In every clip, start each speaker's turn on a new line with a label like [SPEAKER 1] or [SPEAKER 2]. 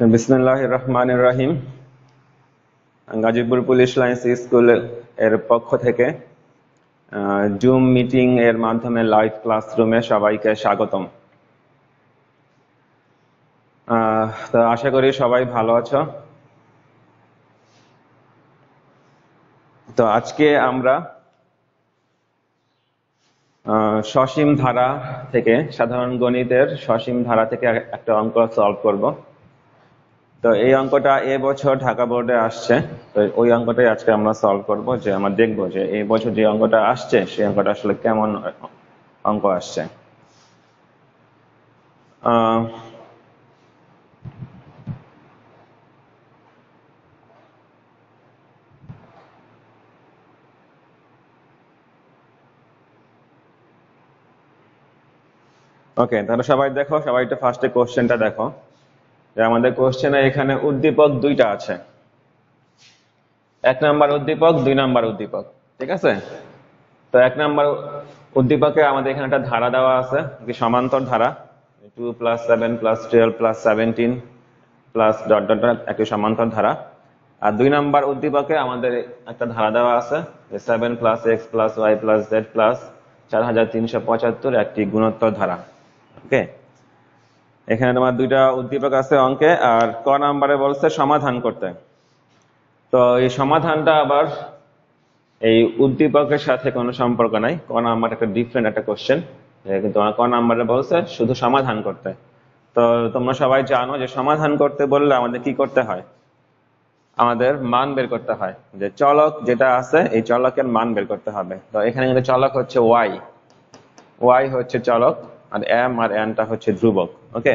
[SPEAKER 1] বিসমিল্লাহির রহমানির রহিম। Gazipur police lines school এর পক্ষ থেকে জুম মিটিং এর মাধ্যমে লাইভ ক্লাসরুমে সবাইকে স্বাগতম। তো আশা করি সবাই ভালো আছো। তো আজকে আমরা সসীম ধারা থেকে, সাধারণ গণিতের সসীম ধারা থেকে একটা অঙ্ক সলভ করব। তো এই অঙ্কটা এবছর ঢাকা বোর্ডে আসছে, তো ওই অঙ্কটাই আজকে আমরা সলভ করব, যে আমরা দেখবো যে এই বছর যে অঙ্কটা আসছে সেই অঙ্কটা আসলে কেমন অঙ্ক আসছে। ওকে, তাহলে সবাই দেখো, সবাই একটু ফার্স্টে কোশ্চেনটা দেখো। যে আমাদের কোশ্চেনে এখানে উদ্দীপক দুইটা আছে, 1 নাম্বার উদ্দীপক, 2 নাম্বার উদ্দীপক। ঠিক আছে, তো 1 নাম্বার উদ্দীপকে আমাদের এখানে একটা ধারা দেওয়া আছে, কি সমান্তর ধারা 2 + 7 + 12 + 17 প্লাস ডট ডট ডট, একটি সমান্তর ধারা। আর 2 নাম্বার উদ্দীপকে আমাদের একটা ধারা দেওয়া আছে, 7 + x + y + z + 4375, একটি গুণোত্তর ধারা। ওকে, এখানে তোমার দুইটা উদ্দীপক আছে অঙ্কে, আর ক নাম্বারে বলছে সমাধান করতে। তো এই সমাধানটা আবার এই উদ্দীপকের সাথে কোনো সম্পর্ক নাই, ক নাম্বার একটা ডিফারেন্ট একটা কোশ্চেন, কিন্তু ক নাম্বারে বলছে শুধু সমাধান করতে। তো তোমরা সবাই জানো যে সমাধান করতে বললে আমাদের কি করতে হয়, আমাদের মান বের করতে হয়, যে চলক যেটা আছে এই চলকের মান বের করতে হবে। তো এখানে কিন্তু চলক হচ্ছে ওয়াই, ওয়াই হচ্ছে চলক, আর এম আর এনটা হচ্ছে ধ্রুবক। ওকে,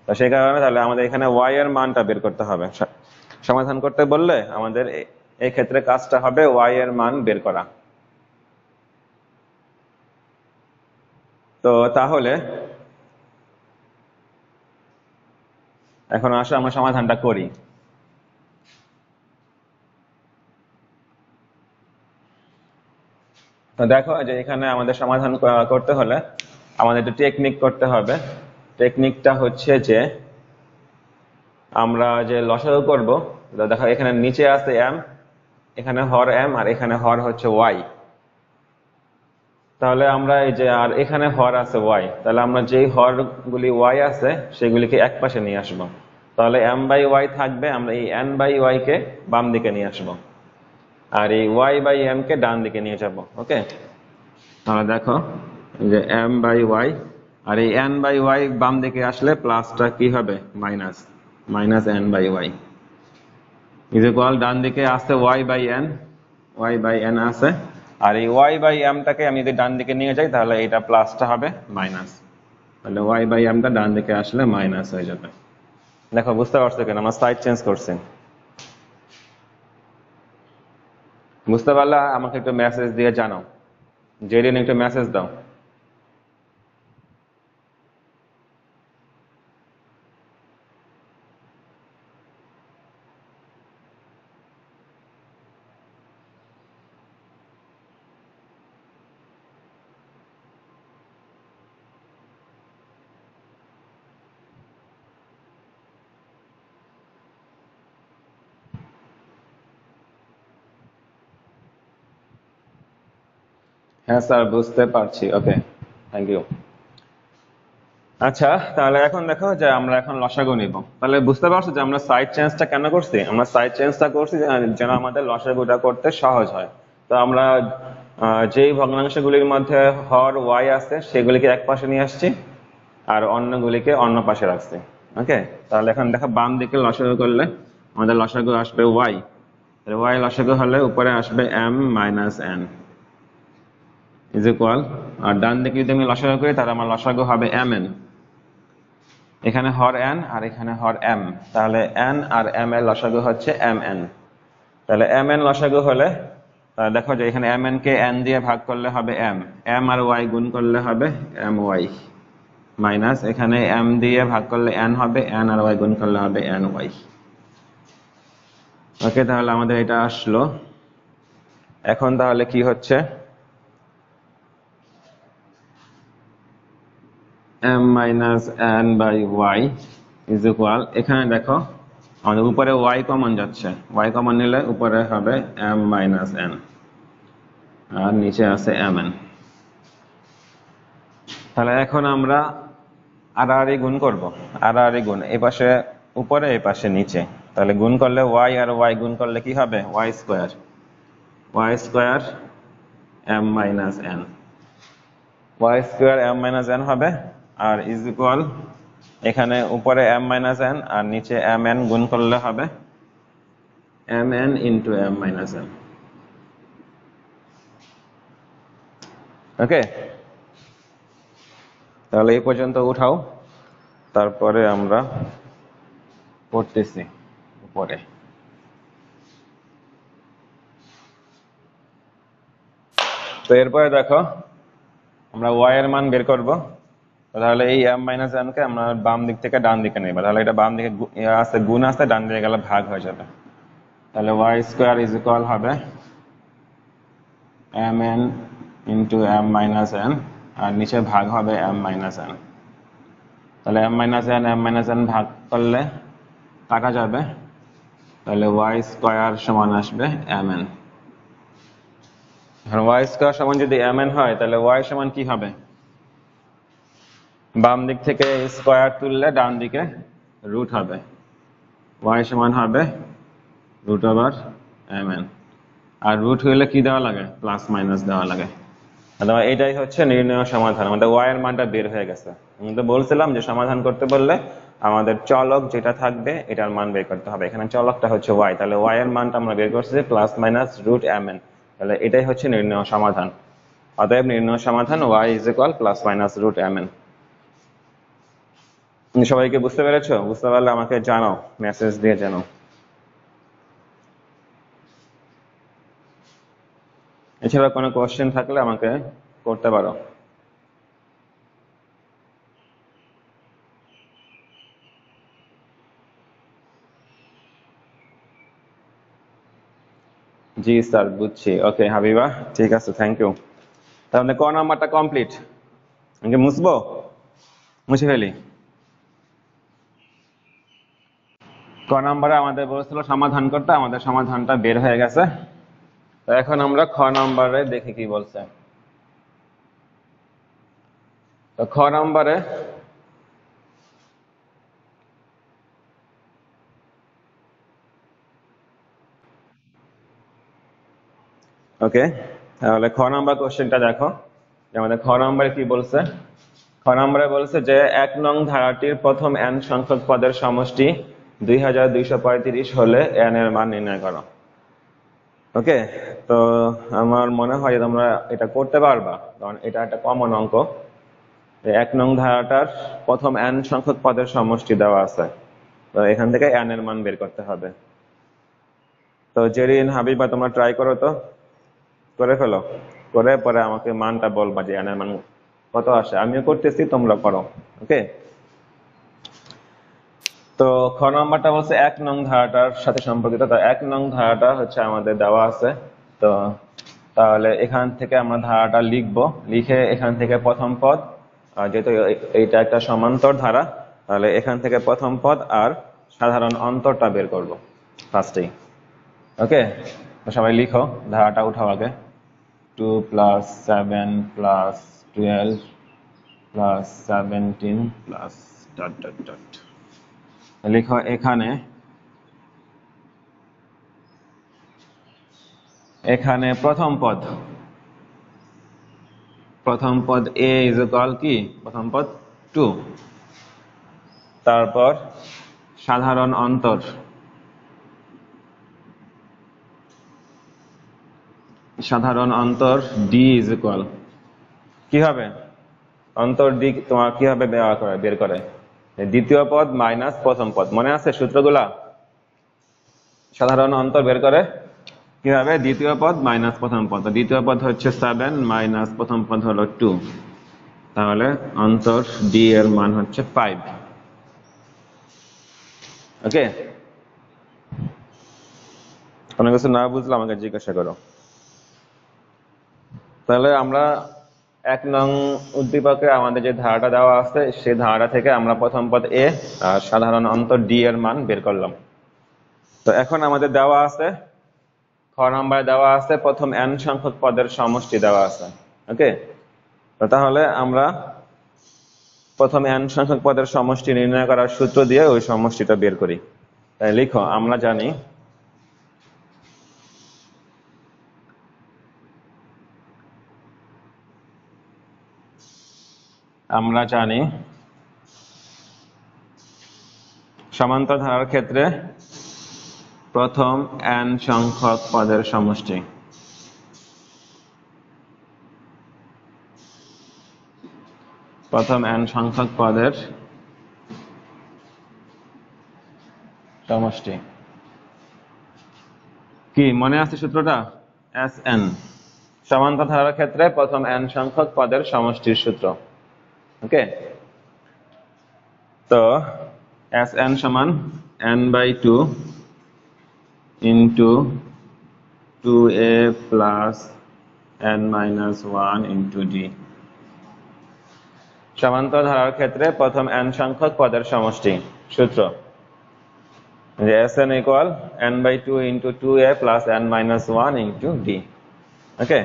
[SPEAKER 1] তো সেই কারণে তাহলে আমাদের এখানে ওয়াই এর মানটা বের করতে হবে। সমাধান করতে বললে আমাদের এই ক্ষেত্রে কাজটা হবে ওয়াই এর মান বের করা। তো তাহলে এখন আসো আমরা সমাধানটা করি। তো দেখো যে এখানে আমাদের সমাধান করতে হলে আমাদের একটু টেকনিক করতে হবে। টেকনিকটা হচ্ছে যে আমরা যে লসাগু করব, দেখো এখানে নিচে আছে এম, এখানে হর এম, আর এখানে হর হচ্ছে ওয়াই। তাহলে আমরা এই যে, আর এখানে হর আছে ওয়াই, তাহলে আমরা যেই হর গুলি ওয়াই আছে সেগুলিকে এক পাশে নিয়ে আসবো। তাহলে m/y থাকবে, আমরা এই n/y কে বাম দিকে নিয়ে আসবো, আর এই y/m কে ডান দিকে নিয়ে যাব। ওকে, তাহলে দেখো যে m/y, আর এই n/y বাম দিকে আসলে প্লাসটা কি হবে, মাইনাস, n/y ইজ ইকুয়াল, ডান দিকে আছে y/n, y/n আছে, আর এই y/m টাকে আমি যদি ডান দিকে নিয়ে যাই তাহলে এটা প্লাসটা হবে মাইনাস, তাহলে y/m টা ডান দিকে আসলে মাইনাস হয়ে যাবে। দেখো বুঝতে পারছো কেন আমরা সাইড চেঞ্জ করছি? বুঝতে পারলে আমাকে একটু মেসেজ দিয়ে জানাও, জেরিন একটু মেসেজ দাও। হ্যাঁ স্যার, বুঝতে পারছি। ওকে, থ্যাংক ইউ। আচ্ছা, তাহলে এখন দেখো যে আমরা এখন লসাগু নিব। তাহলে বুঝতে পারছো যে আমরা সাইড চেঞ্জটা কেন করছি? আমরা সাইড চেঞ্জটা করছি যেন আমাদের লসাগুটা করতে সহজ হয়। তো আমরা যেই ভগ্নাংশগুলির মধ্যে হর ওয়াই আছে সেগুলিকে এক পাশে নিয়ে আসছি, আর অন্যগুলিকে অন্য পাশে রাখছি। ওকে, তাহলে এখন দেখো বাম দিকে লসাগু করলে আমাদের লসাগু আসবে ওয়াই, ওয়াই লসাগু হলে উপরে আসবে m - n ইজ ইকুয়াল, আর ডান দিকে যদি আমি লসাগু করি তাহলে আমার লসাগু হবে mn, এখানে হর n আর এখানে হর m, তাহলে n আর m এর লসাগু হচ্ছে mn। তাহলে mn লসাগু হলে দেখো যে এখানে mn কে n দিয়ে ভাগ করলে হবে m আর y গুণ করলে হবে my, মাইনাস এখানে m দিয়ে ভাগ করলে n হবে, n আর y গুণ করলে হবে ny। ওকে, তাহলে আমাদের এটা আসলো। এখন তাহলে কি হচ্ছে, m - n/y ইজ ইকুয়াল, এখানে দেখো আমাদের উপরে y কমন যাচ্ছে, y কমন নিলে উপরে হবে m মাইনাস n আর নিচে আছে mn। তাহলে এখন আমরা আড়াআড়ি গুণ করব, আড়াআড়ি গুণ, এই পাশে উপরে এই পাশে নিচে। তাহলে গুণ করলে y আর y গুণ করলে কি হবে, y square m minus n, y square m minus n হবে। আর ইজ ইকুয়াল এখানে উপরে m মাইনাস n আর নিচে mn গুণ করলে হবে mn into m minus n। ওকে, তাহলে এই পর্যন্ত উঠাও, তারপরে আমরা করতেছি উপরে। তো এরপরে দেখো আমরা y এর মান বের করব। তাহলে এই m মাইনাস n কে আমরা বাম দিক থেকে ডান দিকে নেব। তাহলে এটা বাম দিকে আছে গুণ আছে, ডান দিকে গেলে ভাগ হয়ে যাবে। তাহলে y স্কয়ার ইজ ইকুয়াল হবে mn into m minus n আর নিচে ভাগ হবে m মাইনাস n। তাহলে m মাইনাস n ভাগ করলে কাটা যাবে, তাহলে y স্কয়ার সমান আসবে mn। আর y স্কয়ার সমান যদি mn হয় তাহলে y সমান কি হবে, বাম দিক থেকে স্কয়ার তুললে ডান দিকে রুট হবে, y সমান হবে রুট ওভার mn। আর রুট হইলে কি দেওয়া লাগে, প্লাস মাইনাস দেওয়া লাগে। অথবা এটাই হচ্ছে নির্ণয় সমাধান। আমাদের y এর মানটা বের হয়ে গেছে। আমি তো বলছিলাম যে সমাধান করতে বললে আমাদের চলক যেটা থাকবে এটার মান বের করতে হবে। এখানে চলকটা হচ্ছে y, তাহলে y এর মানটা আমরা বের করছি প্লাস মাইনাস রুট mn। তাহলে এটাই হচ্ছে নির্ণয় সমাধান। অতএব নির্ণয় সমাধান y is equal plus minus root mn। সবাইকে বুঝতে পেরেছো? বুঝতে পারলে আমাকে জানাও, মেসেজ দিয়ে জানাও। এছাড়া কোনো কোশ্চেন থাকলে আমাকে করতে পারো। জি স্যার, বুঝছি। ওকে হাবিবা, ঠিক আছে, থ্যাংক ইউ। তাহলে ক নাম্বারটা কমপ্লিট, আমি মুছবো, মুছে ফেলি। ক নাম্বারে আমাদের বলেছিল সমাধান করতে, আমাদের সমাধানটা বের হয়ে গেছে। তো এখন আমরা খ নাম্বারে দেখি কি বলছে। তো খ নাম্বারে ওকে, তাহলে খ নাম্বার কোশ্চেনটা দেখো। আমাদের খ নাম্বারে কি বলছে, খ নাম্বারে বলছে যে 1 নং ধারাটির প্রথম n সংখ্যক পদের সমষ্টি 2235 হলে n এর মান নির্ণয় করো। ওকে, তো আমার মনে হয় তোমরা এটা করতে পারবা, কারণ এটা একটা কমন অঙ্ক। 1 নং ধারাটার প্রথম n সংখ্যক পদের সমষ্টি দেওয়া আছে, তো এখান থেকে n এর মান বের করতে হবে। তো জেরিন, হাবিবা, তোমরা ট্রাই করো, তো করে ফেলো, করে পরে আমাকে মানটা বলবা যে n এর মান কত আসে। আমিও করতেছি, তোমরা করো। ওকে, তো খ নম্বরটা বলছে 1 নং ধারাটার সাথে সম্পর্কিত। তো 1 নং ধারাটা হচ্ছে আমাদের দেওয়া আছে। তো তাহলে এখান থেকে আমরা ধারাটা লিখবো, লিখে এখান থেকে প্রথম পদ, যেহেতু এইটা একটা সমান্তর ধারা, তাহলে এখান থেকে প্রথম পদ আর সাধারণ অন্তরটা বের করব ফার্স্টেই। ওকে, তো সবাই লিখো, ধারাটা উঠাও আগে। 2 + 7 + 12 + 17 .. লিখো এখানে, এখানে প্রথম পদ a ইজ ইকুয়াল কি, প্রথম পদ 2, তারপর সাধারণ অন্তর, d ইজ ইকুয়াল কি হবে, অন্তর d তোমার কি হবে বের করে, দ্বিতীয় পদ মাইনাস প্রথম পদ। মনে আছে সূত্রগুলা? সাধারণ অন্তর বের করে কিভাবে, দ্বিতীয় পদ মাইনাস প্রথম পদ। দ্বিতীয় পদ হচ্ছে 7 মাইনাস প্রথম পদ হলো 2, তাহলে অন্তর d এর মান হচ্ছে 5। ওকে, কোনো কিছু না বুঝলে আমাকে জিজ্ঞাসা করো। তাহলে আমরা 1 নং উদ্দীপকে আমাদের যে ধারাটা দেওয়া আছে সেই ধারা থেকে আমরা প্রথম পদ a আর সাধারণ অন্তর d এর মান বের করলাম। তো এখন আমাদের দেওয়া আছে, খ নম্বরে দেওয়া আছে প্রথম n সংখ্যক পদের সমষ্টি দেওয়া আছে। ওকে, তো তাহলে আমরা প্রথম n সংখ্যক পদের সমষ্টি নির্ণয় করার সূত্র দিয়ে ওই সমষ্টিটা বের করি। তাই লিখো, আমরা জানি সমান্তর ধারার ক্ষেত্রে প্রথম n সংখ্যক পদের সমষ্টি। প্রথম n সংখ্যক পদের সমষ্টি কি মনে আছে সূত্রটা? Sn, সমান্তর ধারার ক্ষেত্রে প্রথম n সংখ্যক পদের সমষ্টির সূত্র। ওকে, তো Sn সমান n/2 into 2a plus n-1 into d। সমান্তর ধারার ক্ষেত্রে প্রথম n সংখ্যক পদের সমষ্টি সূত্র যে Sn equal n/2 into 2a plus n-1 into d। ওকে,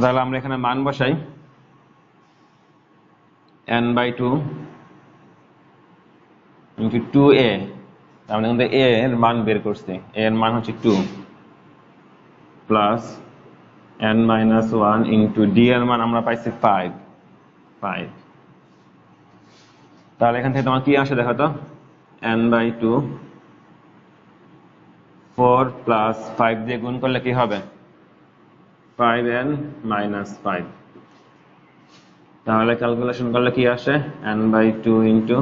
[SPEAKER 1] তাহলে আমরা এখানে মান বসাই। n/2 into 2a, আমরা কিন্তু a এর মান বের করছি, a এর মান হচ্ছে 2 প্লাস n-1 into d এর মান আমরা পাইছি 5। তাহলে এখান থেকে তোমার কি আসে দেখো তো, n/2 4 প্লাস 5 দিয়ে গুণ করলে কি হবে? 5n minus 5। তাহলে ক্যালকুলেশন করলে কি আসে? n/2 into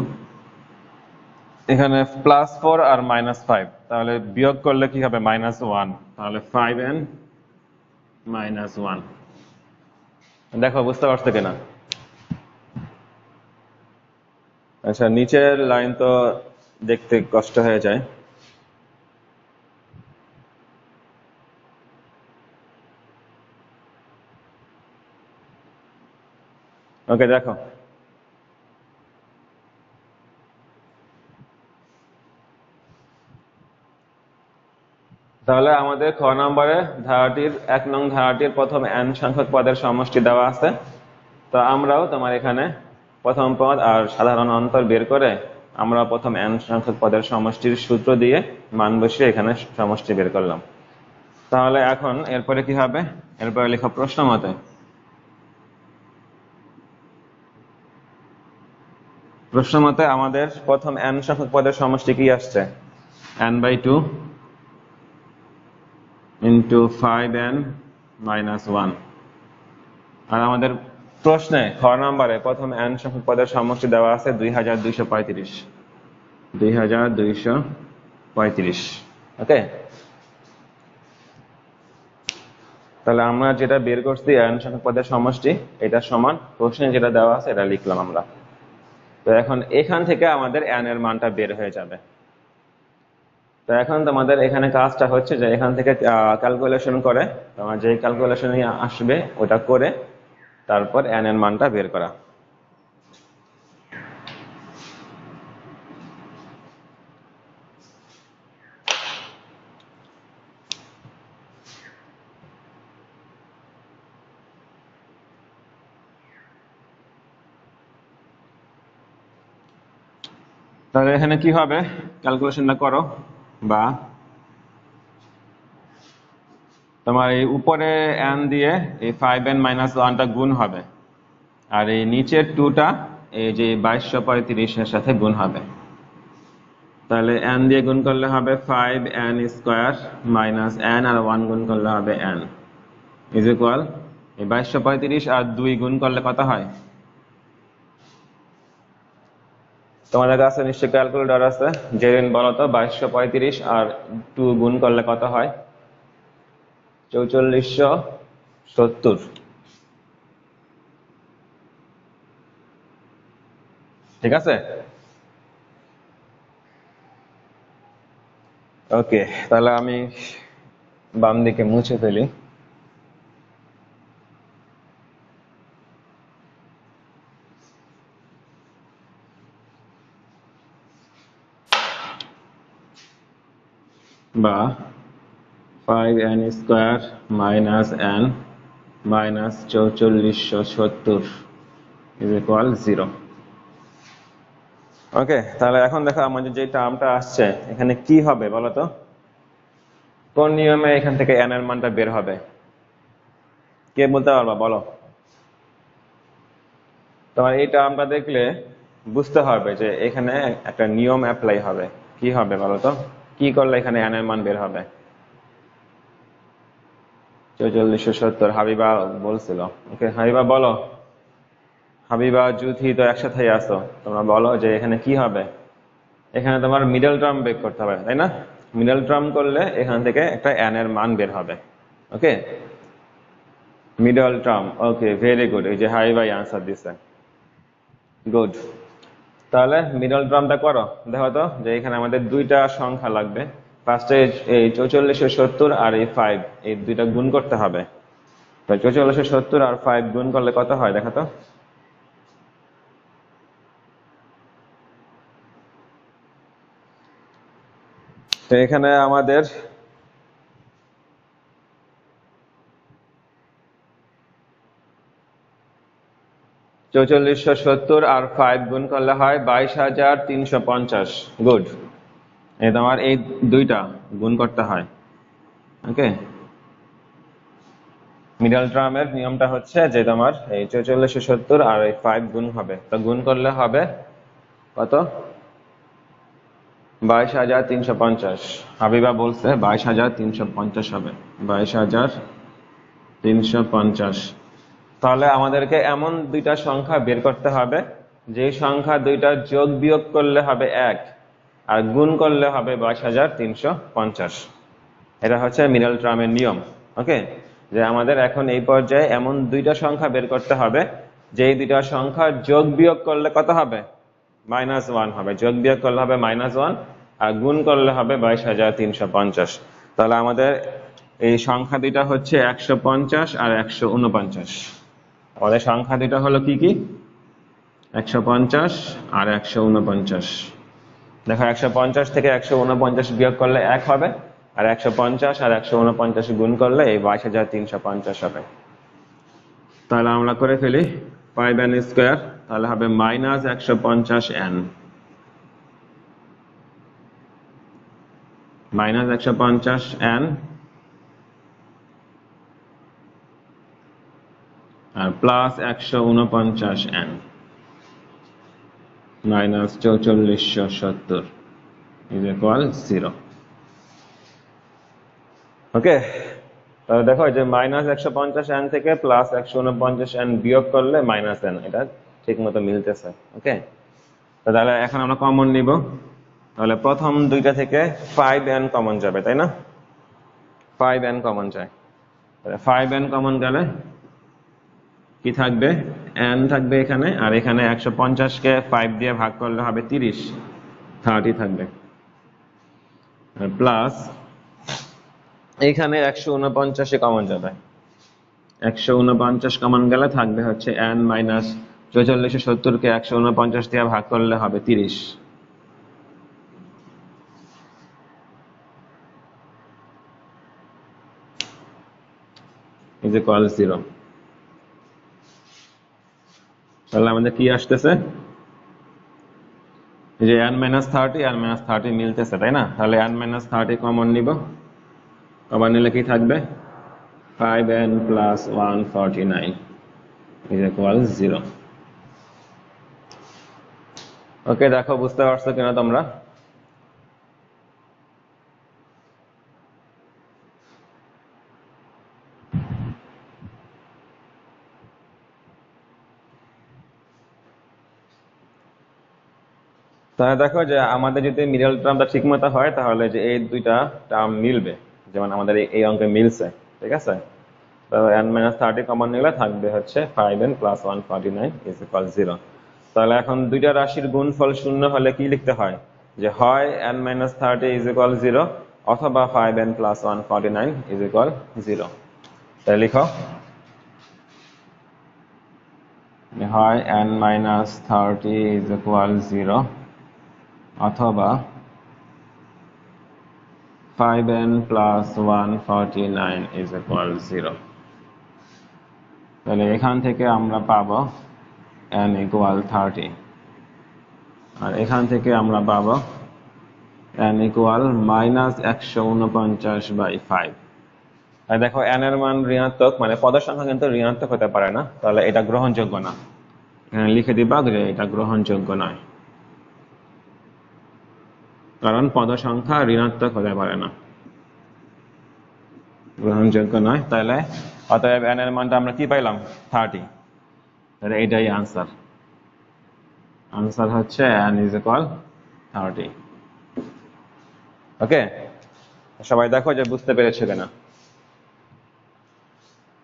[SPEAKER 1] এখানে +4 আর -5, তাহলে বিয়োগ করলে কি হবে? -1, তাহলে 5n minus 1। দেখো বুঝতে পারছো কিনা? আচ্ছা, নিচের লাইন তো দেখতে কষ্ট হয়ে যায়। ওকে, দেখো তাহলে আমাদের খ নম্বরে ধারাটির 1 নং ধারাটির প্রথম n সংখ্যক পদের সমষ্টি দেওয়া আছে। তো আমরাও তোমার এখানে প্রথম পদ আর সাধারণ অন্তর বের করে আমরা প্রথম n সংখ্যক পদের সমষ্টির সূত্র দিয়ে মান বসিয়ে এখানে সমষ্টি বের করলাম। তাহলে এখন এরপরে কি হবে? এরপরে লেখো প্রশ্ন মতে। প্রশ্ন মতে আমাদের প্রথম n সংখ্যক পদের সমষ্টি কি আসছে? n/2 into 5n minus 1। আর আমাদের প্রশ্নে খ নম্বরে প্রথম n সংখ্যক পদের সমষ্টি দেওয়া আছে 2235। 2235। ওকে, তাহলে আমরা যেটা বের করছি n সংখ্যক পদের সমষ্টি, এটা সমান প্রশ্নে যেটা দেওয়া আছে এটা লিখলাম আমরা। তো এখন এখান থেকে আমাদের n এর মানটা বের হয়ে যাবে। তো এখন তোমাদের এখানে কাজটা হচ্ছে যে এখান থেকে ক্যালকুলেশন করে তোমার যে ক্যালকুলেশন আসবে ওটা করে তারপর n এর মানটা বের করা। তাহলে এখানে কি হবে? ক্যালকুলেশনটা করো, বা তোমার এই উপরে n দিয়ে এই 5n minus 1টা গুণ হবে, আর এই নিচের 2টা এই যে 2235 এর সাথে গুণ হবে। তাহলে n দিয়ে গুণ করলে হবে 5n স্কয়ার মাইনাস n, আর 1 গুণ করলে হবে n ইজ ইকুয়াল এই 2235 আর 2 গুণ করলে কত হয়? তোমাদের কাছে নিশ্চয়ই ক্যালকুলেটর আছে, জেরিন বলো তো 2235 আর 2 গুণ করলে কত হয়? 4470। ঠিক আছে, ওকে। তাহলে আমি বাম দিকে মুছে ফেলি। বা 5n square minus n minus 4470 is equal 0। Okay, তাহলে এখন দেখো আমাদের যে টার্মটা আসছে এখানে কি হবে বলো তো? কোন নিয়মে এখান থেকে n এর মানটা বের হবে? কে বলতে পারবা বলো? তোমার এই টার্মটা দেখলে বুঝতে হবে যে এখানে একটা নিয়ম অ্যাপ্লাই হবে। কি হবে বলো তো? কি করলে এখানে n এর মান বের হবে? 4470 হাবিবা বলছিল। ওকে হাবিবা বলো। হাবিবা জুথি তো একসাথেই আছো, তোমরা বলো যে এখানে কি হবে? এখানে তোমার মিডল টার্ম বের করতে হবে, তাই না? মিডল টার্ম করলে এখান থেকে একটা n এর মান বের হবে। ওকে, মিডল টার্ম। ওকে, ভেরি গুড। এই যে হাবিবাই আনসার দিছে, গুড। তাহলে মিডল টার্মটা করো। দেখো তো যে এখানে আমাদের দুইটা সংখ্যা লাগবে। ফার্স্টে এই 4470 আর এই 5, এই দুইটা গুণ করতে হবে। তো 4470 আর 5 গুণ করলে কত হয় দেখো তো? তো এখানে আমাদের 4470 আর 5 গুণ করলে হয় 22,350। গুড। এই তোমার এই দুইটা গুণ করতে হয়। ওকে, মিডল টার্মের নিয়মটা হচ্ছে যে তোমার এই 4470 আর এই 5 গুণ হবে, তো গুণ করলে হবে কত? 22,350। হাবিবা বলছে 22,350 হবে, 22,350। তাহলে আমাদেরকে এমন দুইটা সংখ্যা বের করতে হবে যে সংখ্যা দুইটা যোগ বিয়োগ করলে হবে 1 আর গুণ করলে হবে 22,350। এটা হচ্ছে মিডল টার্মের নিয়ম। ওকে, যে আমাদের এখন এই পর্যায়ে এমন দুইটা সংখ্যা বের করতে হবে যে দুইটা সংখ্যা যোগ বিয়োগ করলে কত হবে? -1 হবে। যোগ বিয়োগ করলে হবে -1 আর গুণ করলে হবে 22,350। তাহলে আমাদের এই সংখ্যা দুইটা হচ্ছে 150 আর 149। আমাদের সংখ্যা দুইটা হলো কি কি? 150 আর 149। দেখো 150 থেকে 149 বিয়োগ করলে 1 হবে, আর 150 আর 149 গুণ করলে এই 22,350 হবে। তাহলে আমরা করে ফেলি 5n স্কয়ার, তাহলে হবে -150n, -150n আর plus 149n minus 4470 is equal 0। Okay, তাহলে দেখো যে -150n থেকে প্লাস 149n বিয়োগ করলে -n, এটা ঠিক মতো মিলতেছে। ওকে, তাহলে এখন আমরা কমন নিব। তাহলে প্রথম দুইটা থেকে 5n কমন যাবে, তাই না? 5n কমন যায়। 5n কমন গেলে কি থাকবে? n থাকবে এখানে, আর এখানে 150 কে 5 দিয়ে ভাগ করলে হবে 30 থাকবে, আর প্লাস এখানে 149 কমন যাবে। 149 কমন গেলে থাকবে হচ্ছে n মাইনাস 4470 কে 149 দিয়ে ভাগ করলে হবে 30 ইজ ইকুয়াল 0। তাহলে আমাদের কি আসতেছে? যে n মাইনাস 30 মিলতেছে, তাই না? তাহলে n মাইনাস 30 কমন নিব। কমন নিলে কি থাকবে? 5n plus 149 is equal 0। ওকে, দেখো বুঝতে পারছো কিনা তোমরা? তাহলে দেখো যে আমাদের যদি মিডল টার্মটা ঠিক মতো হয় তাহলে যে এই দুইটা টার্ম মিলবে, যেমন আমাদের এই অঙ্কে মিলছে। ঠিক আছে, তো n-30 কমন নিলে থাকবে হচ্ছে 5n প্লাস 149 ইজ ইকুয়াল 0। তাহলে এখন দুইটা রাশির গুণফল শূন্য হলে কি লিখতে হয়? যে হয় n-30 ইজ ইকুয়াল 0 অথবা 5n প্লাস 149 ইজ ইকুয়াল 0। তাহলে লিখো হয় n-30 ইজ ইকুয়াল 0 অথবা 5n plus 149 is equal 0। তাহলে এখান থেকে আমরা পাবো n equal 30, আর এখান থেকে আমরা পাবো n equal -149/5। আর দেখো n এর মান ঋণাত্মক, মানে পদ সংখ্যা কিন্তু ঋণাত্মক হতে পারে না, তাহলে এটা গ্রহণযোগ্য না। এখানে লিখে দিবা যে এটা গ্রহণযোগ্য নয়, কারণ পদ সংখ্যা ঋণাত্মক হতে পারে না, গ্রহণযোগ্য নয়। তাহলে অতএব n এর মানটা আমরা কি পাইলাম? 30। তাহলে এটাই আনসার। আনসার হচ্ছে n is equal 30। ওকে, সবাই দেখো যে বুঝতে পেরেছো কিনা।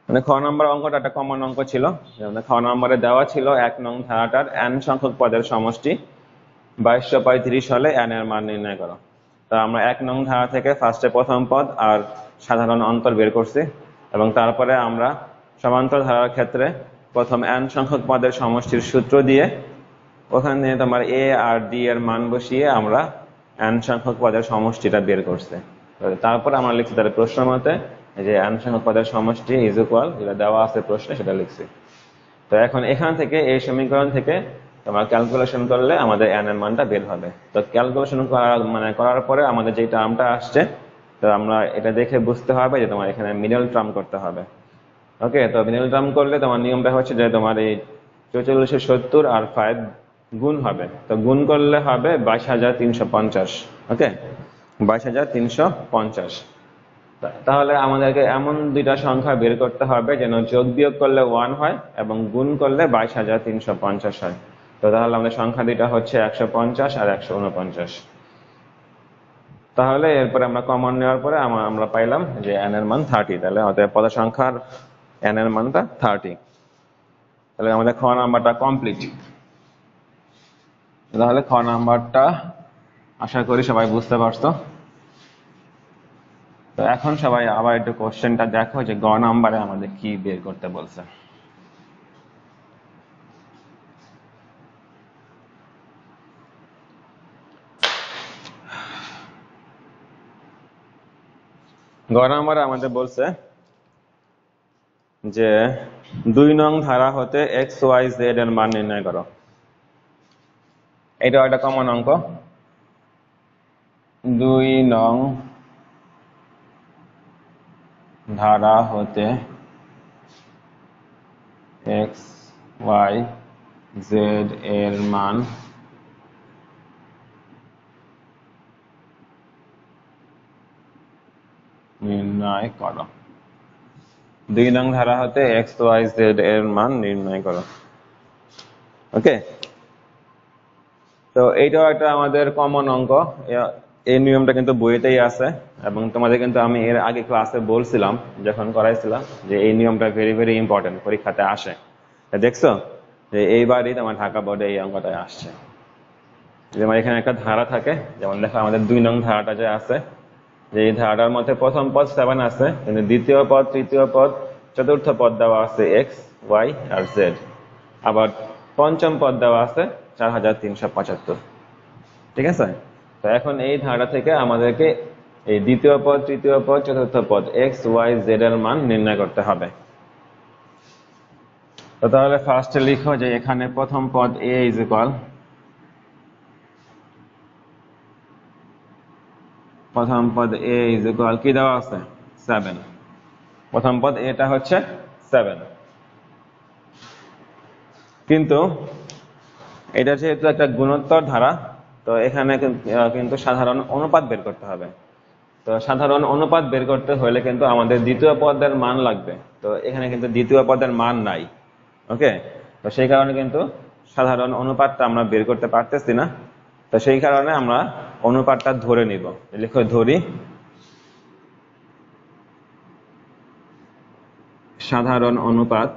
[SPEAKER 1] মানে খ নম্বর অঙ্কটা একটা কমন অঙ্ক ছিল। খ নম্বরে দেওয়া ছিল 1 নং ধারাটার n সংখ্যক পদের সমষ্টি 2235 হলে n এর মান নির্ণয় করো। তো আমরা 1 নং ধারা থেকে ফার্স্টে প্রথম পদ আর সাধারণ অন্তর বের করছি, এবং তারপরে আমরা সমান্তর ধারার ক্ষেত্রে প্রথম n সংখ্যক পদের সমষ্টির সূত্র দিয়ে ওখানে তোমার a আর d এর মান বসিয়ে আমরা n সংখ্যক পদের সমষ্টিটা বের করছি। তারপর আমরা লিখছি তার প্রশ্ন মতে যে n সংখ্যক পদের সমষ্টি ইজ ইকুয়াল, যেটা দেওয়া আছে প্রশ্নে সেটা লিখছি। তো এখন এখান থেকে এই সমীকরণ থেকে তোমার ক্যালকুলেশন করলে আমাদের n এর মানটা বের হবে। তো ক্যালকুলেশন করার পরে আমাদের যে টার্মটা আসছে, তো আমরা এটা দেখে বুঝতে হবে যে তোমার এখানে মিডল টার্ম করতে হবে। ওকে, তো মিডল টার্ম করলে তোমার নিয়মটা হচ্ছে যে তোমার এই 4470 আর 5 গুণ হবে। তো গুণ করলে হবে 22350। ওকে, 22350। তাহলে আমাদেরকে এমন দুইটা সংখ্যা বের করতে হবে যেন যোগ বিয়োগ করলে 1 হয় এবং গুণ করলে 22350 হয়। তো তাহলে আমাদের সংখ্যা দুইটা হচ্ছে 150 আর 149। তাহলে এরপরে আমরা কমন নেওয়ার পরে আমরা পাইলাম যে n এর মান 30। তাহলে অতএব পদ সংখ্যার n এর মানটা 30। তাহলে আমাদের খ নাম্বারটা কমপ্লিট। তাহলে খ নাম্বারটা আশা করি সবাই বুঝতে পারছো। তো এখন সবাই আবার একটু কোশ্চেনটা দেখো যে গ নাম্বারে আমাদের কি বের করতে বলছে। গ নাম্বারে আমাদের বলছে যে 2 নং ধারা হতে xyz এর মান নির্ণয় করো। এটা একটা কমন অঙ্ক। 2 নং ধারা হতে xyz এর মান নির্ণয় করো। 2 নং ধারা হতে xyz এর মান নির্ণয় করো। ওকে, তো এইটাও একটা আমাদের কমন অঙ্ক। এই নিয়মটা কিন্তু বইতেই আছে, এবং তোমাদের কিন্তু আমি এর আগে ক্লাসে বলছিলাম যখন করাইছিলাম যে এই নিয়মটা ভেরি ভেরি ইম্পর্টেন্ট, পরীক্ষাতে আসে। দেখছো যে এইবারই তোমার ঢাকা বোর্ডে এই অঙ্কটা আসছে। যেমন এখানে একটা ধারা থাকে, যেমন দেখো আমাদের 2 নং ধারাটা যে আছে, যে এই ধারাটার মধ্যে প্রথম পদ 7 আছে, কিন্তু দ্বিতীয় পদ, তৃতীয় পদ, চতুর্থ পদ দেওয়া আছে x, y আর z। আবার পঞ্চম পদ দেওয়া আছে 4375। ঠিক আছে, তো এখন এই ধারা থেকে আমাদেরকে এই দ্বিতীয় পদ, তৃতীয় পদ, চতুর্থ পদ x, y, z এর মান নির্ণয় করতে হবে। তো তাহলে ফার্স্টে লিখো যে এখানে প্রথম পদ a ইজ ইকুয়াল, প্রথম পদ a ইজ ইকুয়াল কি দেওয়া আছে? 7। প্রথম পদ এটা হচ্ছে 7, কিন্তু এটা যেহেতু একটা গুণোত্তর ধারা, তো এখানে কিন্তু সাধারণ অনুপাত বের করতে হবে। তো সাধারণ অনুপাত বের করতে হলে কিন্তু আমাদের দ্বিতীয় পদের মান লাগবে। তো এখানে কিন্তু দ্বিতীয় পদের মান নাই। ওকে, তো সেই কারণে কিন্তু সাধারণ অনুপাতটা আমরা বের করতে পারতেছি না। তো সেই কারণে আমরা অনুপাতটা ধরে নিব। লিখো ধরি সাধারণ অনুপাত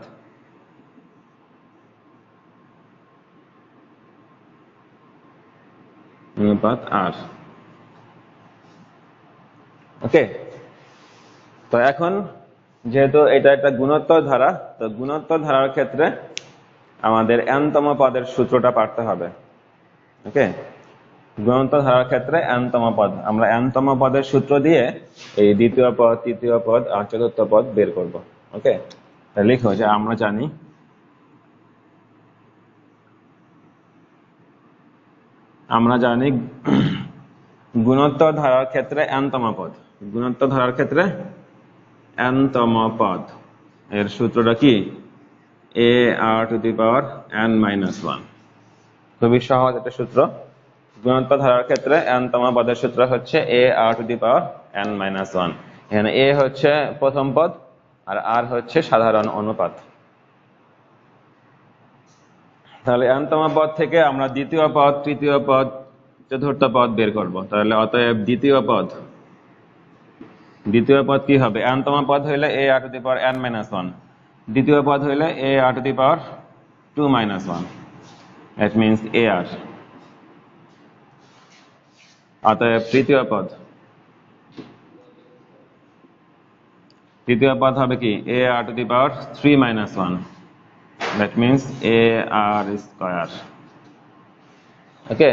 [SPEAKER 1] আর। ওকে, তো এখন যেহেতু এটা একটা গুণোত্তর ধারা, তো গুণোত্তর ধারার ক্ষেত্রে আমাদের n তম পদের সূত্রটা পারতে হবে। ওকে, গুণোত্তর ধারার ক্ষেত্রে n তম পদ, আমরা n তম পদের সূত্র দিয়ে এই দ্বিতীয় পদ, তৃতীয় পদ আর চতুর্থ পদ বের করব। ওকে, লিখো যে আমরা জানি গুণোত্তর ধারার ক্ষেত্রে n তম পদ, গুণোত্তর ধারার ক্ষেত্রে n তম পদ এর সূত্রটা কি? ar⁻n-1। খুবই সহজ একটা সূত্র। গুণোত্তর ধারার ক্ষেত্রে n তম পদের সূত্র হচ্ছে ar⁻n-1। এখানে a হচ্ছে প্রথম পদ আর r হচ্ছে সাধারণ অনুপাত। তাহলে n তম পদ থেকে আমরা দ্বিতীয় পদ, তৃতীয় পদ, চতুর্থ পদ বের করব। তাহলে অতএব দ্বিতীয় পদ কি হবে? n তম পদ হইলে ar⁻n-1, দ্বিতীয় পদ হইলে ar⁻2-1, that means ar। অতএব তৃতীয় পদ হবে কি? ar⁻3-1, that means ar²। ওকে,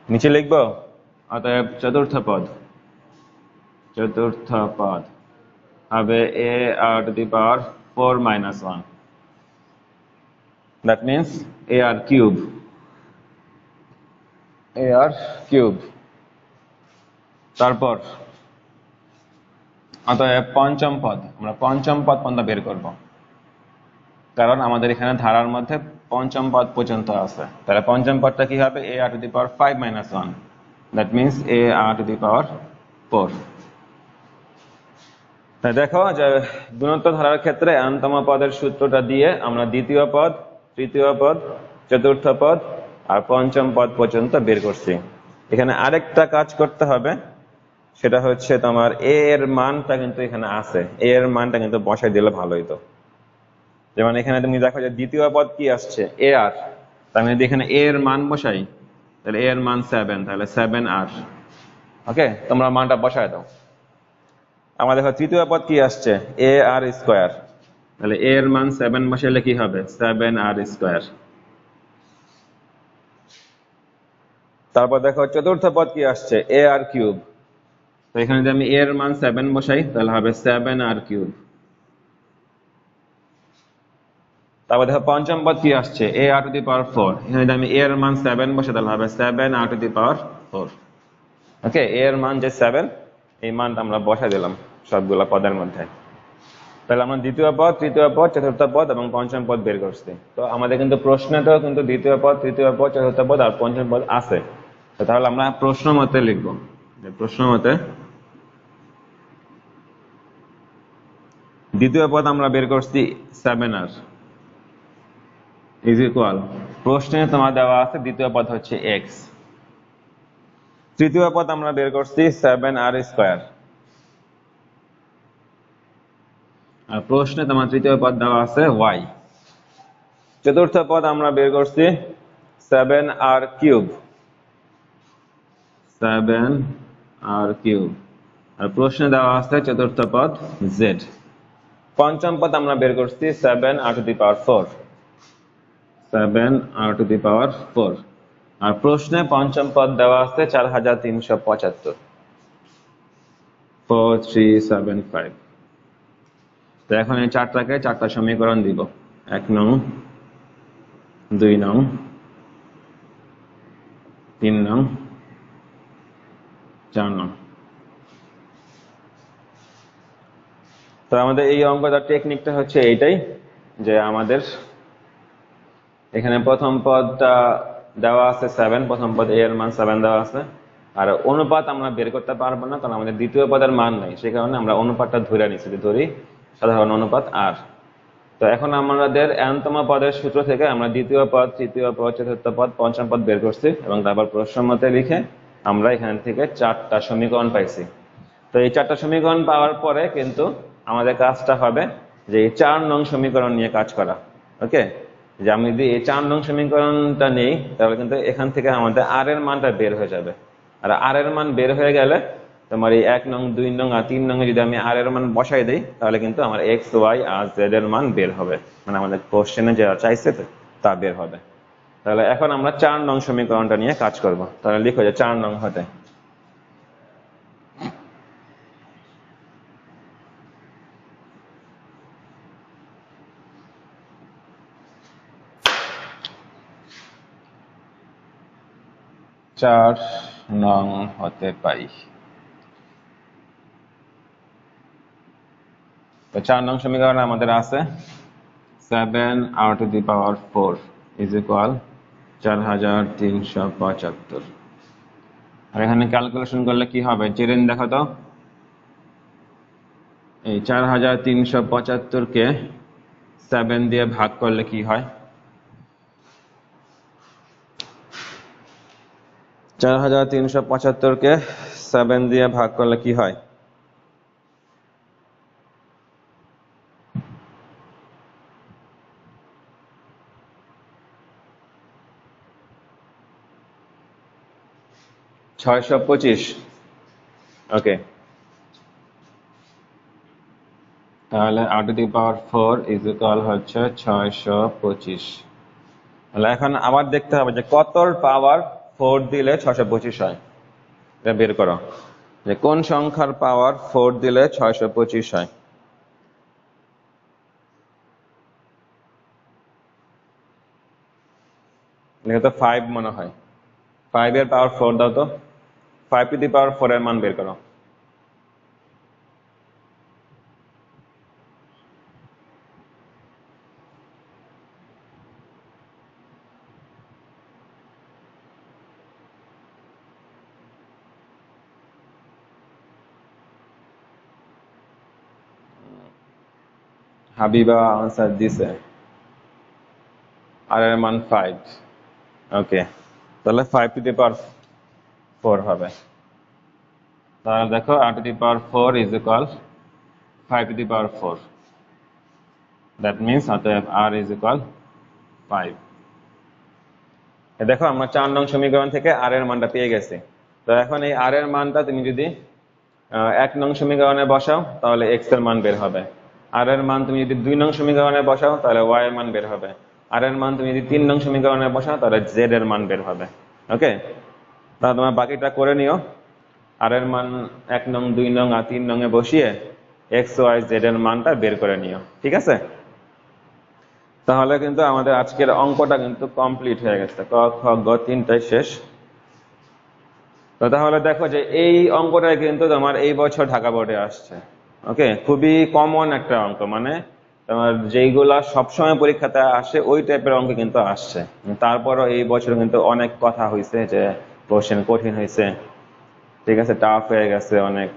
[SPEAKER 1] নিচে লিখবো। অতএব চতুর্থ পদ হবে ar⁻4-1, that means ar³। তারপর অতএব পঞ্চম পদ, আমরা পঞ্চম পদ পর্যন্ত বের করব, কারণ আমাদের এখানে ধারার মধ্যে পঞ্চম পদ পর্যন্ত আছে। তাহলে পঞ্চম পদটা কি হবে? ar⁵-1, that means ar⁴। তাই দেখো যে গুণোত্তর ধারার ক্ষেত্রে n তম পদের সূত্রটা দিয়ে আমরা দ্বিতীয় পদ, তৃতীয় পদ, চতুর্থ পদ আর পঞ্চম পদ পর্যন্ত বের করছি। এখানে আরেকটা কাজ করতে হবে, সেটা হচ্ছে তোমার a এর মানটা কিন্তু এখানে আছে, a এর মানটা কিন্তু বসাই দিলে ভালো হতো। যেমন এখানে তুমি দেখো যে দ্বিতীয় পদ কি আসছে? ar। তার মানে যদি এখানে a এর মান বসাই, তাহলে a এর মান 7, তাহলে 7r। ওকে, তোমরা মানটা বসায় দাও। আমার দেখো তৃতীয় পদ কি আসছে? ar², তাহলে a এর মান 7 বসাইলে কি হবে? 7r²। তারপর দেখো চতুর্থ পদ কি আসছে? ar³। তো এখানে যদি আমি a এর মান 7 বসাই, তাহলে হবে 7r³। তারপর দেখো পঞ্চম পদ কি আসছে? ar⁴। এখানে যদি আমি a এর মান 7 বসাই, তাহলে হবে 7r⁴। ওকে, a এর মান যে 7, এই মানটা আমরা বসাই দিলাম সবগুলা পদের মধ্যে। তাহলে আমরা দ্বিতীয় পদ, তৃতীয় পদ, চতুর্থ পদ এবং পঞ্চম পদ বের করছি। তো আমাদের কিন্তু প্রশ্নটাও কিন্তু দ্বিতীয় পদ, তৃতীয় পদ, চতুর্থ পদ আর পঞ্চম পদ আছে। তাহলে আমরা প্রশ্ন মতে লিখবো, প্রশ্ন মতে দ্বিতীয় পদ আমরা বের করছি 7r ইজ ইকুয়াল, প্রশ্নে তোমার দেওয়া আছে দ্বিতীয় পদ হচ্ছে x। তৃতীয় পদ আমরা বের করছি 7r², আর প্রশ্নে তোমার তৃতীয় পদ দেওয়া আছে y। চতুর্থ পদ আমরা বের করছি 7r³, আর প্রশ্নে দেওয়া আছে চতুর্থ পদ z। পঞ্চম পদ আমরা বের করছি 7r⁴, আর প্রশ্নে পঞ্চম পদ দেওয়া আছে 4375, 4375। তো এখন এই চারটাকে চারটা সমীকরণ দিব, 1 নং, 2 নং, 3 নং, 4 নং। তো আমাদের এই অঙ্কটার টেকনিকটা হচ্ছে এইটাই, যে আমাদের এখানে প্রথম পদটা দেওয়া আছে 7, প্রথম পদ a এর মান 7 দেওয়া আছে, আর অনুপাত আমরা বের করতে পারবো না কারণ আমাদের দ্বিতীয় পদের মান নাই, সেই কারণে আমরা অনুপাতটা ধরে নিচ্ছি, ধরি সাধারণ অনুপাত r। তো এখন আমাদের n তম পদের সূত্র থেকে আমরা দ্বিতীয় পদ, তৃতীয় পদ, চতুর্থ পদ, পঞ্চম পদ বের করছি এবং তারপর প্রশ্ন মতে লিখে আমরা এখান থেকে চারটা সমীকরণ পাইছি। তো এই চারটা সমীকরণ পাওয়ার পরে কিন্তু আমাদের কাজটা হবে যে এই 4 নং সমীকরণ নিয়ে কাজ করা। ওকে, যে আমি যদি এই 4 নং সমীকরণটা নেই, তাহলে কিন্তু এখান থেকে আমাদের r এর মানটা বের হয়ে যাবে। আর r এর মান বের হয়ে গেলে তোমার এই 1 নং, 2 নং আর 3 নং এ যদি আমি r এর মান বসাই দেই, তাহলে কিন্তু আমার x, y আর z এর মান বের হবে, মানে আমাদের কোশ্চেনে যেটা চাইছে তা বের হবে। তো তাহলে এখন আমরা 4 নং সমীকরণটা নিয়ে কাজ করব। তাহলে লিখো যে 4 নং হতে 4 নং হতে পাই। তো 4 নং সমীকরণে আমাদের আছে 7r⁴ ইজ ইকুয়াল 4375। আর এখানে ক্যালকুলেশন করলে কি হবে জেরেন দেখো তো। এই 4375 কে 7 দিয়ে ভাগ করলে কি হয়? 4375 কে 7 দিয়ে ভাগ করলে কি হয়? $625। ওকে, তাহলে r⁴ ইজ ইকুয়াল হচ্ছে 625। তাহলে এখন আবার দেখতে হবে যে কতর পাওয়ার 4 দিলে 625 হয়। এটা বের করো যে কোন সংখ্যার পাওয়ার 4 দিলে 625 হয়। এটা তো 5 মনে হয়। 5 এর পাওয়ার 4 দাও তো। 5⁴ এর মান বের করো। হাবিবা আনসার দিছে, আর এর মান 5। ওকে, তাহলে 5⁴ হবে। তাহলে দেখো r⁴ is equal 5⁴। That means অতএব r ইজ ইকুয়াল 5। দেখো আমরা 4 নং সমীকরণ থেকে r এর মানটা পেয়ে গেছি। তো এখন এই r এর মানটা তুমি যদি 1 নং সমীকরণে বসাও তাহলে x এর মান বের হবে। r এর মান তুমি যদি 2 নং সমীকরণে বসাও তাহলে y এর মান বের হবে। r এর মান তুমি যদি 3 নং সমীকরণে বসাও তাহলে z এর মান বের হবে। ওকে, তাহলে তোমরা বাকিটা করে নিও। r এর মান 1 নং 2 নং আর 3 নং এ বসিয়ে x y z এর মানটা বের করে নিও। ঠিক আছে, তাহলে কিন্তু আমাদের আজকের অঙ্কটা কিন্তু কমপ্লিট হয়ে গেছে। ক খ গ 3টাই শেষ। তো তাহলে দেখো যে এই অঙ্কটাই কিন্তু তোমার এই বছর ঢাকা বোর্ডে আসছে। ওকে, খুবই কমন একটা অঙ্ক, মানে তোমার যেইগুলা সবসময় পরীক্ষাতে আসে ওই টাইপের অঙ্ক কিন্তু আসছে। তারপরও এই বছর কিন্তু অনেক কথা হয়েছে যে কোশ্চেন কঠিন হয়েছে, ঠিক আছে, টাফ হয়ে গেছে অনেক,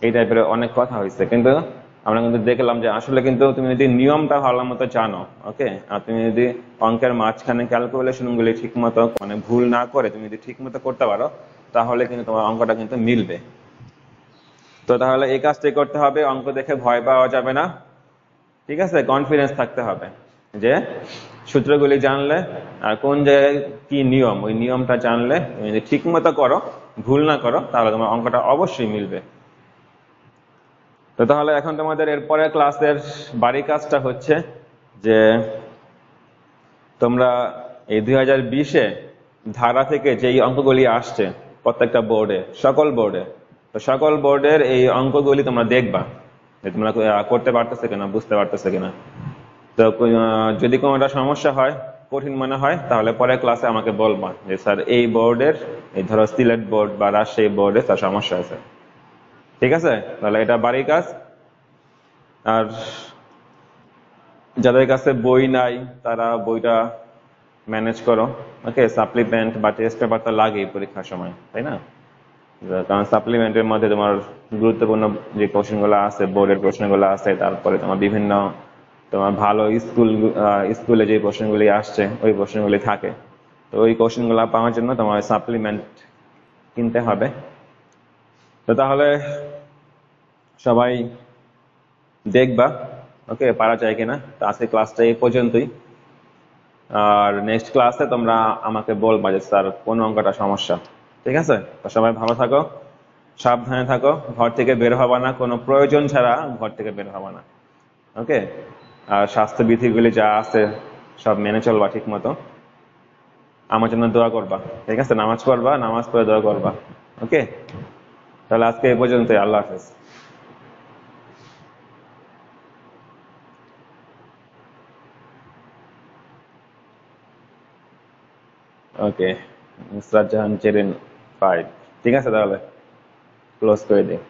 [SPEAKER 1] এই টাইপের অনেক কথা হয়েছে। কিন্তু আমরা কিন্তু দেখলাম যে আসলে কিন্তু তুমি যদি নিয়মটা ভালো মতো জানো, ওকে, আর তুমি যদি অঙ্কের মাঝখানে ক্যালকুলেশন গুলি ঠিক মতো মানে ভুল না করে তুমি যদি ঠিক মতো করতে পারো তাহলে কিন্তু তোমার অঙ্কটা কিন্তু মিলবে। তো তাহলে এই কাজটাই করতে হবে, অঙ্ক দেখে ভয় পাওয়া যাবে না। ঠিক আছে, কনফিডেন্স থাকতে হবে যে সূত্রগুলি জানলে আর কোন জায়গায় কি নিয়ম, ওই নিয়মটা জানলে তুমি যদি ঠিক মতো করো, ভুল না করো, তাহলে তোমার অঙ্কটা অবশ্যই মিলবে। তো তাহলে এখন তোমাদের এরপরে ক্লাসের বাড়ি কাজটা হচ্ছে যে তোমরা এই 2020-এ ধারা থেকে যেই অঙ্কগুলি আসছে প্রত্যেকটা বোর্ডে, সকল বোর্ডে, তো সকল বোর্ডের এই অঙ্কগুলি তোমরা দেখবা যে তোমরা করতে পারতেছে কিনা, বুঝতে পারতেছে কিনা। তো যদি কোনোটা সমস্যা হয়, কঠিন মনে হয়, তাহলে পরে ক্লাসে আমাকে বলবা যে স্যার এই বোর্ডের, এই ধরো সিলেট বোর্ড বা রাজশাহী বোর্ডে তার সমস্যা আছে। ঠিক আছে, তাহলে এটা বাড়ির কাজ। আর যাদের কাছে বই নাই তারা বইটা ম্যানেজ করো। ওকে, সাপ্লিমেন্ট বা টেস্ট পেপার তো লাগেই পরীক্ষার সময়, তাই না? কারণ সাপ্লিমেন্টের মধ্যে তোমার গুরুত্বপূর্ণ যে কোশ্চেনগুলো আছে, বোর্ডের প্রশ্নগুলো আছে, তারপরে তোমার বিভিন্ন তোমার ভালো স্কুলে যে কোশ্চেনগুলি আসছে ওই কোশ্চেনগুলি থাকে। তো ওই কোশ্চেনগুলো পাওয়ার জন্য তোমার সাপ্লিমেন্ট কিনতে হবে। তো তাহলে সবাই দেখবা, ওকে, পারা যায় কিনা। তো আজকে ক্লাসটা এই পর্যন্তই। আর নেক্সট ক্লাসে তোমরা আমাকে বলবা যে স্যার কোন অঙ্কটা সমস্যা। ঠিক আছে, তো সবাই ভালো থাকো, সাবধানে থাকো, ঘর থেকে বের হবা না, কোনো প্রয়োজন ছাড়া ঘর থেকে বের হবা না। ওকে, আর স্বাস্থ্যবিধিগুলি যা আছে সব মেনে চলবা ঠিক মতো। আমার জন্য দোয়া করবা, ঠিক আছে? নামাজ পড়বা, নামাজ পড়ে দোয়া করবা। ওকে, তাহলে আজকে এই পর্যন্তই। আল্লাহ হাফেজ। ওকে, নুসরাত জাহান জেরিন 5। ঠিক আছে, তাহলে ক্লোজ করে দিই।